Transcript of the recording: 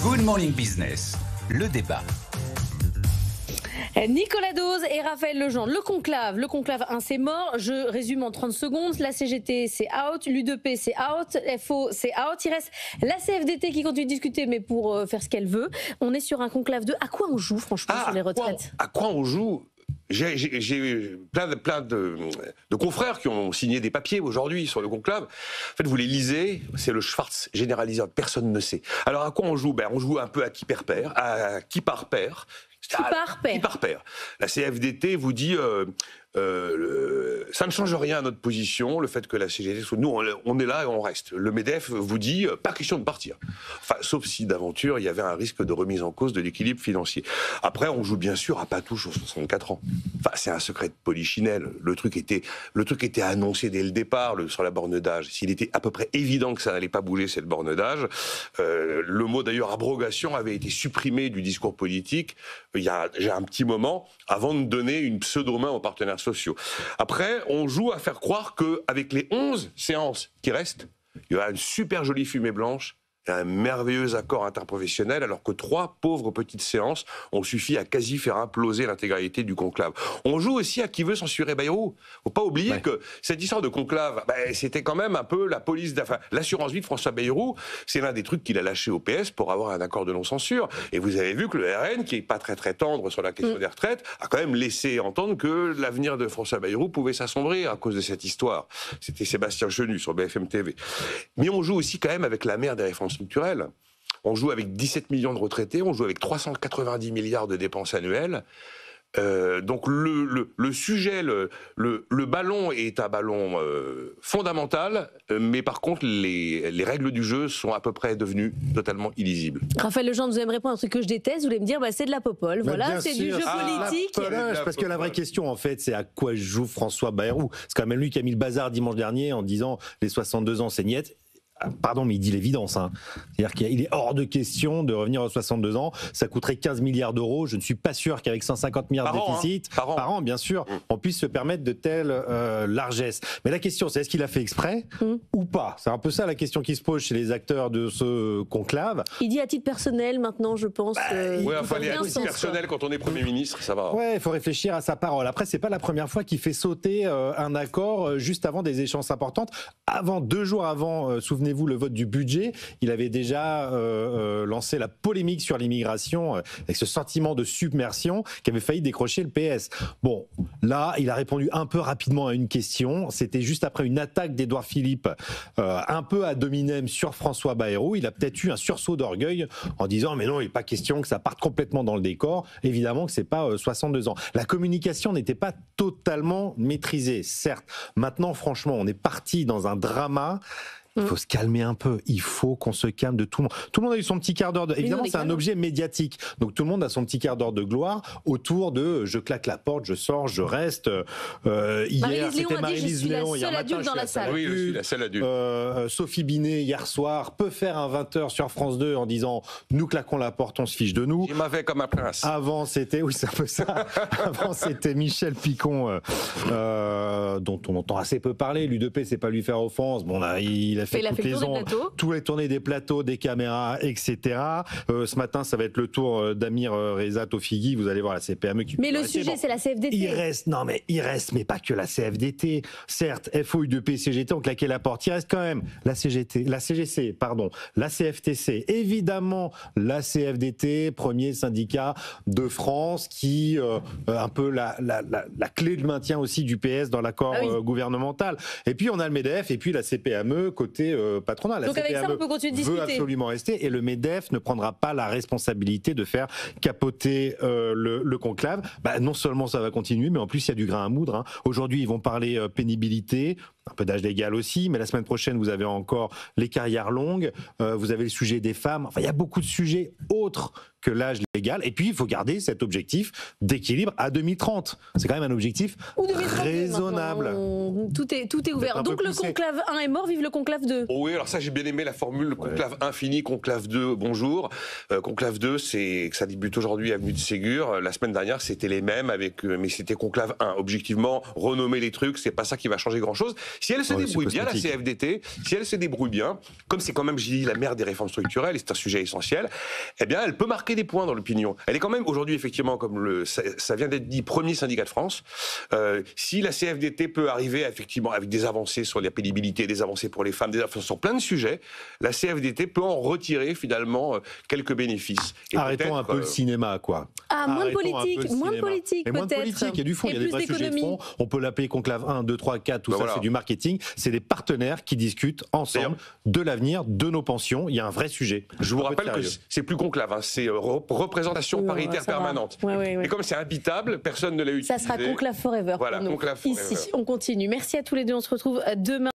Good Morning Business, le débat. Nicolas Dose et Raphaël Legendre. Le conclave 1 c'est mort, je résume en 30 secondes. La CGT c'est out, l'U2P c'est out, FO c'est out. Il reste la CFDT qui continue de discuter mais pour faire ce qu'elle veut. On est sur un conclave 2. À quoi on joue franchement sur les retraites? À quoi on joue? J'ai plein de confrères qui ont signé des papiers aujourd'hui sur le conclave. En fait, vous les lisez, c'est le Schwarz généraliseur, personne ne sait. Alors à quoi on joue? On joue un peu à qui par pair. Qui par pair. La CFDT vous dit ça ne change rien à notre position, le fait que la CGT, nous on est là et on reste. Le MEDEF vous dit pas question de partir. Enfin, sauf si d'aventure il y avait un risque de remise en cause de l'équilibre financier. Après, on joue bien sûr à Patouche aux 64 ans. Enfin, c'est un secret de polichinelle. Le truc était annoncé dès le départ sur la borne d'âge. S'il était à peu près évident que ça n'allait pas bouger cette borne d'âge, le mot d'ailleurs abrogation avait été supprimé du discours politique il y a un petit moment avant de donner une pseudo-main aux partenaires sociaux. Après, on joue à faire croire qu'avec les 11 séances qui restent, il y aura une super jolie fumée blanche et un merveilleux accord interprofessionnel, alors que 3 pauvres petites séances ont suffi à quasi faire imploser l'intégralité du conclave. On joue aussi à qui veut censurer Bayrou. Faut pas oublier que cette histoire de conclave, c'était quand même un peu la police, l'assurance vie de François Bayrou. C'est l'un des trucs qu'il a lâché au PS pour avoir un accord de non-censure. Et vous avez vu que le RN, qui est pas très très tendre sur la question des retraites, a quand même laissé entendre que l'avenir de François Bayrou pouvait s'assombrir à cause de cette histoire. C'était Sébastien Chenu sur BFM TV. Mais on joue aussi quand même avec la mère des réformes structurelles. On joue avec 17 millions de retraités, on joue avec 390 milliards de dépenses annuelles. Donc le sujet, le ballon est un ballon fondamental, mais par contre les règles du jeu sont à peu près devenues totalement illisibles. Raphaël Legendre, vous allez me répondre à un truc que je déteste, vous allez me dire c'est de la popole, voilà, c'est du jeu politique. Parce que la vraie question en fait c'est à quoi joue François Bayrou. C'est quand même lui qui a mis le bazar dimanche dernier en disant les 62 ans c'est niette. Pardon, mais il dit l'évidence. C'est-à-dire qu'il est hors de question de revenir aux 62 ans. Ça coûterait 15 milliards d'euros. Je ne suis pas sûr qu'avec 150 milliards de déficit, par an, bien sûr, on puisse se permettre de telles largesses. Mais la question, c'est est-ce qu'il a fait exprès ou pas? C'est un peu ça la question qui se pose chez les acteurs de ce conclave. Il dit à titre personnel maintenant, je pense. Oui, enfin, à titre personnel, quand on est Premier ministre, ça va. Ouais, il faut réfléchir à sa parole. Après, c'est pas la première fois qu'il fait sauter un accord juste avant des échéances importantes. 2 jours avant, souvenez-vous, le vote du budget, il avait déjà lancé la polémique sur l'immigration avec ce sentiment de submersion qui avait failli décrocher le PS. Bon, là, il a répondu un peu rapidement à une question. C'était juste après une attaque d'Édouard Philippe, un peu ad hominem sur François Bayrou. Il a peut-être eu un sursaut d'orgueil en disant mais non, il n'est pas question que ça parte complètement dans le décor. Évidemment que c'est pas 62 ans. La communication n'était pas totalement maîtrisée, certes. Maintenant, franchement, on est parti dans un drama. Il faut se calmer un peu. Il faut qu'on se calme de tout le monde. Tout le monde a eu son petit quart d'heure. Évidemment, c'est un objet médiatique. Donc tout le monde a son petit quart d'heure de gloire autour de je claque la porte, je sors, je reste. Hier, c'était Marie-Lise Léon. Hier matin, je suis la salle. Oui, je suis la seule adulte. Sophie Binet, hier soir, peut faire un 20h sur France 2 en disant nous claquons la porte, on se fiche de nous. Il m'avait comme un prince. Avant, c'était, oui, c'est un peu ça. Avant, c'était Michel Picon, dont on entend assez peu parler. L'U2P, c'est pas lui faire offense. Bon, là, il a fait toutes les tournées des plateaux, des caméras, etc. Ce matin, ça va être le tour d'Amir Reza Tofighi. Vous allez voir la CPME qui. Mais le sujet, c'est la CFDT. Il reste, mais pas que la CFDT. Certes, FO, U2P, CGT ont claqué la porte. Il reste quand même la CGC, pardon, la CFTC, évidemment la CFDT, premier syndicat de France, qui un peu la clé de maintien aussi du PS dans l'accord gouvernemental. Et puis on a le MEDEF et puis la CPME côté patronal. Donc avec ça, on peut continuer de discuter. Veut absolument rester et le MEDEF ne prendra pas la responsabilité de faire capoter le conclave. Non seulement ça va continuer, mais en plus il y a du grain à moudre. Aujourd'hui, ils vont parler pénibilité, un peu d'âge légal aussi, mais la semaine prochaine, vous avez encore les carrières longues, vous avez le sujet des femmes. Enfin, il y a beaucoup de sujets autres que l'âge légal. Et puis, il faut garder cet objectif d'équilibre à 2030. C'est quand même un objectif raisonnable. Tout est ouvert. Donc le conclave 1 est mort, vive le conclave 2. Oui, alors ça, j'ai bien aimé la formule conclave 1 fini, conclave 2, bonjour. Conclave 2, c'est que ça débute aujourd'hui avenue de Ségur. La semaine dernière, c'était les mêmes, mais c'était conclave 1. Objectivement, renommer les trucs, c'est pas ça qui va changer grand-chose. Si elle se débrouille bien, la CFDT, si elle se débrouille bien, comme c'est quand même, j'ai dit, la mère des réformes structurelles, et c'est un sujet essentiel, eh bien, elle peut marquer des points dans l'opinion. Elle est quand même aujourd'hui, effectivement, comme ça vient d'être dit, premier syndicat de France. Si la CFDT peut arriver, effectivement, avec des avancées sur la pénibilité, des avancées pour les femmes, des avancées sur plein de sujets, la CFDT peut en retirer, finalement, quelques bénéfices. Et arrêtons un peu le cinéma, quoi. Ah, moins de politique, moins de politique, peut-être. Moins de politique, il y a du fond, il y a des vrais sujets de fond. On peut l'appeler conclave 1, 2, 3, 4, tout ça, c'est du marketing. C'est des partenaires qui discutent ensemble de l'avenir, de nos pensions. Il y a un vrai sujet. Je vous rappelle que c'est plus conclave, hein, c'est représentation paritaire permanente. Et comme c'est imbitable, personne ne l'a utilisé. Ça sera conclave forever. Voilà, conclave forever. Ici, on continue. Merci à tous les deux, on se retrouve demain.